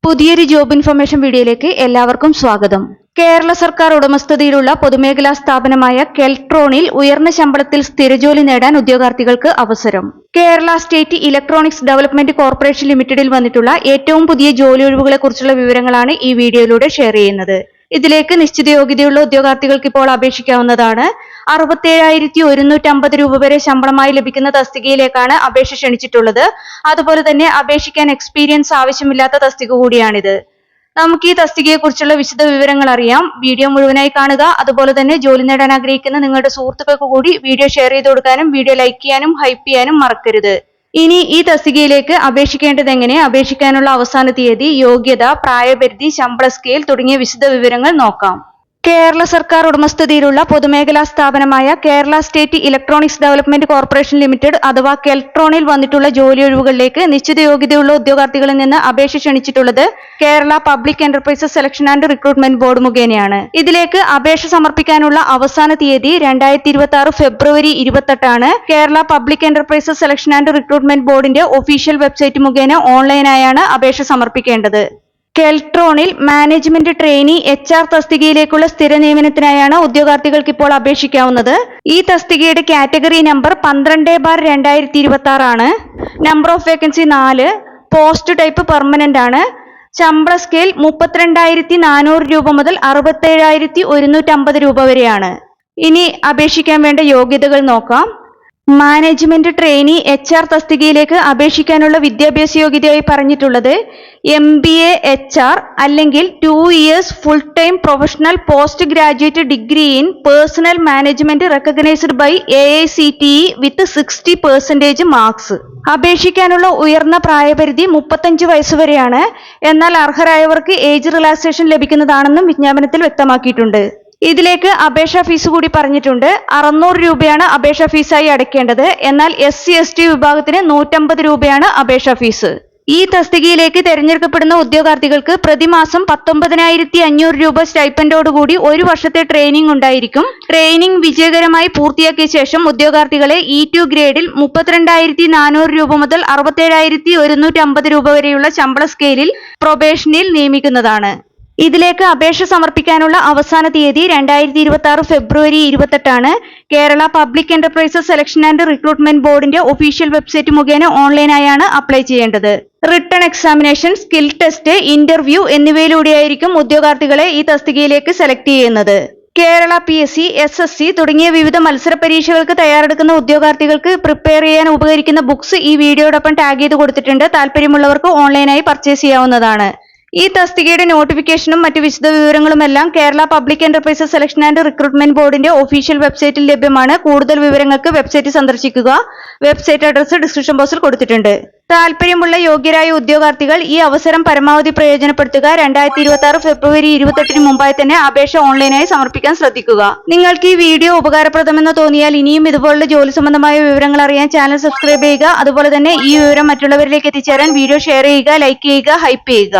പുതിയൊരു job information വീഡിയോയിലേക്ക് എല്ലാവർക്കും സ്വാഗതം. കേരള സർക്കാർ ഉടമസ്ഥതയിലുള്ള പൊതുമേഖലാ സ്ഥാപനമായ കെൽട്രോണിൽ ഉയർന്ന ശമ്പളത്തിൽ സ്ഥിരജോലി നേടാൻ ഉദ്യോഗാർത്ഥികൾക്ക് അവസരം. Kerala state electronics development corporation ലിമിറ്റഡിൽ വന്നിട്ടുള്ള ഏറ്റവും പുതിയ ജോലി ഒഴിവുകളെക്കുറിച്ചുള്ള വിവരങ്ങളാണ് ഈ വീഡിയോയിലൂടെ ഷെയർ ചെയ്യുന്നത്. ഇതിലേക്ക് നിശ്ചിത യോഗ്യതയുള്ള ഉദ്യോഗാർത്ഥികൾക്ക് ഇപ്പോൾ അപേക്ഷിക്കാവുന്നതാണ്. 67,150 രൂപ വരെ ശമ്പളമായി ലഭിക്കുന്ന തസ്തികയിലേക്കാണ് അപേക്ഷ ക്ഷണിച്ചിട്ടുള്ളത്. അതുപോലെ തന്നെ അപേക്ഷിക്കാൻ എക്സ്പീരിയൻസ് ആവശ്യമില്ലാത്ത തസ്തിക കൂടിയാണിത്. നമുക്ക് ഈ തസ്തികയെക്കുറിച്ചുള്ള വിശദ വിവരങ്ങൾ അറിയാം. വീഡിയോ മുഴുവനായി കാണുക. അതുപോലെ തന്നെ ജോലി നേടാൻ ആഗ്രഹിക്കുന്ന നിങ്ങളുടെ സുഹൃത്തുക്കൾക്ക് കൂടി വീഡിയോ ഷെയർ ചെയ്ത് കൊടുക്കാനും വീഡിയോ ലൈക്ക് ചെയ്യാനും ഹൈപ്പ് ചെയ്യാനും മറക്കരുത്. ഇനി ഈ തസ്തികയിലേക്ക് അപേക്ഷിക്കേണ്ടത് എങ്ങനെ, അപേക്ഷിക്കാനുള്ള അവസാന തീയതി, യോഗ്യത, പ്രായപരിധി, ശമ്പള സ്കെയിൽ തുടങ്ങിയ വിശദ വിവരങ്ങൾ നോക്കാം. കേരള സർക്കാർ ഉടമസ്ഥതയിലുള്ള പൊതുമേഖലാ സ്ഥാപനമായ Kerala state electronics development corporation limited അഥവാ കെൽട്രോണിൽ വന്നിട്ടുള്ള ജോലി ഒഴിവുകളിലേക്ക് നിശ്ചിത യോഗ്യതയുള്ള ഉദ്യോഗാർത്ഥികളിൽ നിന്ന് അപേക്ഷ ക്ഷണിച്ചിട്ടുള്ളത് Kerala public enterprises selection and recruitment board മുഖേനയാണ്. ഇതിലേക്ക് അപേക്ഷ സമർപ്പിക്കാനുള്ള അവസാന തീയതി 2026 ഫെബ്രുവരി 28 ആണ്. Kerala public enterprises selection and recruitment ബോർഡിന്റെ ഒഫീഷ്യൽ വെബ്സൈറ്റ് മുഖേന ഓൺലൈനായാണ് അപേക്ഷ സമർപ്പിക്കേണ്ടത്. കെൽട്രോണിൽ മാനേജ്മെന്റ് ട്രെയിനി HR തസ്തികയിലേക്കുള്ള സ്ഥിര നിയമനത്തിനായാണ് ഉദ്യോഗാർത്ഥികൾക്ക് ഇപ്പോൾ അപേക്ഷിക്കാവുന്നത്. ഈ തസ്തികയുടെ കാറ്റഗറി നമ്പർ 12/2026 ആണ്. Number of vacancy 4. Post type permanent ആണ്. ശമ്പള സ്കെയിൽ 32,400 രൂപ മുതൽ 67,150 രൂപ വരെയാണ്. ഇനി അപേക്ഷിക്കാൻ വേണ്ട യോഗ്യതകൾ നോക്കാം. മാനേജ്മെന്റ് ട്രെയിനി HR തസ്തികയിലേക്ക് അപേക്ഷിക്കാനുള്ള വിദ്യാഭ്യാസ യോഗ്യതയായി പറഞ്ഞിട്ടുള്ളത് MBA HR അല്ലെങ്കിൽ 2 years full time professional post graduate degree in personnel management recognised by AICTE with 60% marks. അപേക്ഷിക്കാനുള്ള ഉയർന്ന പ്രായപരിധി 35 വയസ്സ് വരെയാണ്. എന്നാൽ അർഹരായവർക്ക് ഏജ് റിലാക്സേഷൻ ലഭിക്കുന്നതാണെന്നും വിജ്ഞാപനത്തിൽ വ്യക്തമാക്കിയിട്ടുണ്ട്. ഇതിലേക്ക് അപേക്ഷാ ഫീസ് കൂടി പറഞ്ഞിട്ടുണ്ട്. 600 രൂപയാണ് അപേക്ഷാ ഫീസായി അടയ്ക്കേണ്ടത്. എന്നാൽ SC/ST വിഭാഗത്തിന് 150 രൂപയാണ് അപേക്ഷാ ഫീസ്. ഈ തസ്തികയിലേക്ക് തിരഞ്ഞെടുക്കപ്പെടുന്ന ഉദ്യോഗാർത്ഥികൾക്ക് പ്രതിമാസം 19,500 രൂപ സ്റ്റൈപ്പൻഡോടുകൂടി 1 വർഷത്തെ ട്രെയിനിങ് ഉണ്ടായിരിക്കും. ട്രെയിനിങ് വിജയകരമായി പൂർത്തിയാക്കിയ ശേഷം ഉദ്യോഗാർത്ഥികളെ E2 ഗ്രേഡിൽ 32,400 രൂപ മുതൽ 67,150 രൂപ വരെയുള്ള ശമ്പള സ്കെയിലിൽ പ്രൊബേഷനിൽ നിയമിക്കുന്നതാണ്. ഇതിലേക്ക് അപേക്ഷ സമർപ്പിക്കാനുള്ള അവസാന തീയതി 2026 ഫെബ്രുവരി 28 ആണ്. Kerala public enterprises selection and recruitment ബോർഡിന്റെ ഒഫീഷ്യൽ വെബ്സൈറ്റ് മുഖേന ഓൺലൈനായാണ് അപ്ലൈ ചെയ്യേണ്ടത്. Written examination, skill test, interview എന്നിവയിലൂടെയായിരിക്കും ഉദ്യോഗാർത്ഥികളെ ഈ തസ്തികയിലേക്ക് സെലക്ട് ചെയ്യുന്നത്. കേരള PSC, SSC തുടങ്ങിയ വിവിധ മത്സര പരീക്ഷകൾക്ക് തയ്യാറെടുക്കുന്ന ഉദ്യോഗാർത്ഥികൾക്ക് പ്രിപ്പയർ ചെയ്യാൻ ഉപകരിക്കുന്ന ബുക്സ് ഈ വീഡിയോടൊപ്പം ടാഗ് ചെയ്ത് കൊടുത്തിട്ടുണ്ട്. താല്പര്യമുള്ളവർക്ക് ഓൺലൈനായി പർച്ചേസ് ചെയ്യാവുന്നതാണ്. ഈ തസ്തികയുടെ നോട്ടിഫിക്കേഷനും മറ്റ് വിശദ വിവരങ്ങളുമെല്ലാം Kerala public enterprises selection and recruitment ബോർഡിന്റെ ഒഫീഷ്യൽ വെബ്സൈറ്റിൽ ലഭ്യമാണ്. കൂടുതൽ വിവരങ്ങൾക്ക് വെബ്സൈറ്റ് സന്ദർശിക്കുക. വെബ്സൈറ്റ് അഡ്രസ് ഡിസ്ക്രിപ്ഷൻ ബോക്സിൽ കൊടുത്തിട്ടുണ്ട്. താല്പര്യമുള്ള യോഗ്യരായ ഉദ്യോഗാർത്ഥികൾ ഈ അവസരം പരമാവധി പ്രയോജനപ്പെടുത്തുക. 2026 ഫെബ്രുവരി 28 മുമ്പായി തന്നെ അപേക്ഷ ഓൺലൈനായി സമർപ്പിക്കാൻ ശ്രദ്ധിക്കുക. നിങ്ങൾക്ക് ഈ വീഡിയോ ഉപകാരപ്രദമെന്ന് തോന്നിയാൽ ഇനിയും ഇതുപോലുള്ള ജോലി സംബന്ധമായ വിവരങ്ങൾ അറിയാൻ ചാനൽ സബ്സ്ക്രൈബ് ചെയ്യുക. അതുപോലെ തന്നെ ഈ വിവരം മറ്റുള്ളവരിലേക്ക് എത്തിച്ചേരാൻ വീഡിയോ ഷെയർ ചെയ്യുക, ലൈക്ക് ചെയ്യുക, ഹൈപ്പ് ചെയ്യുക.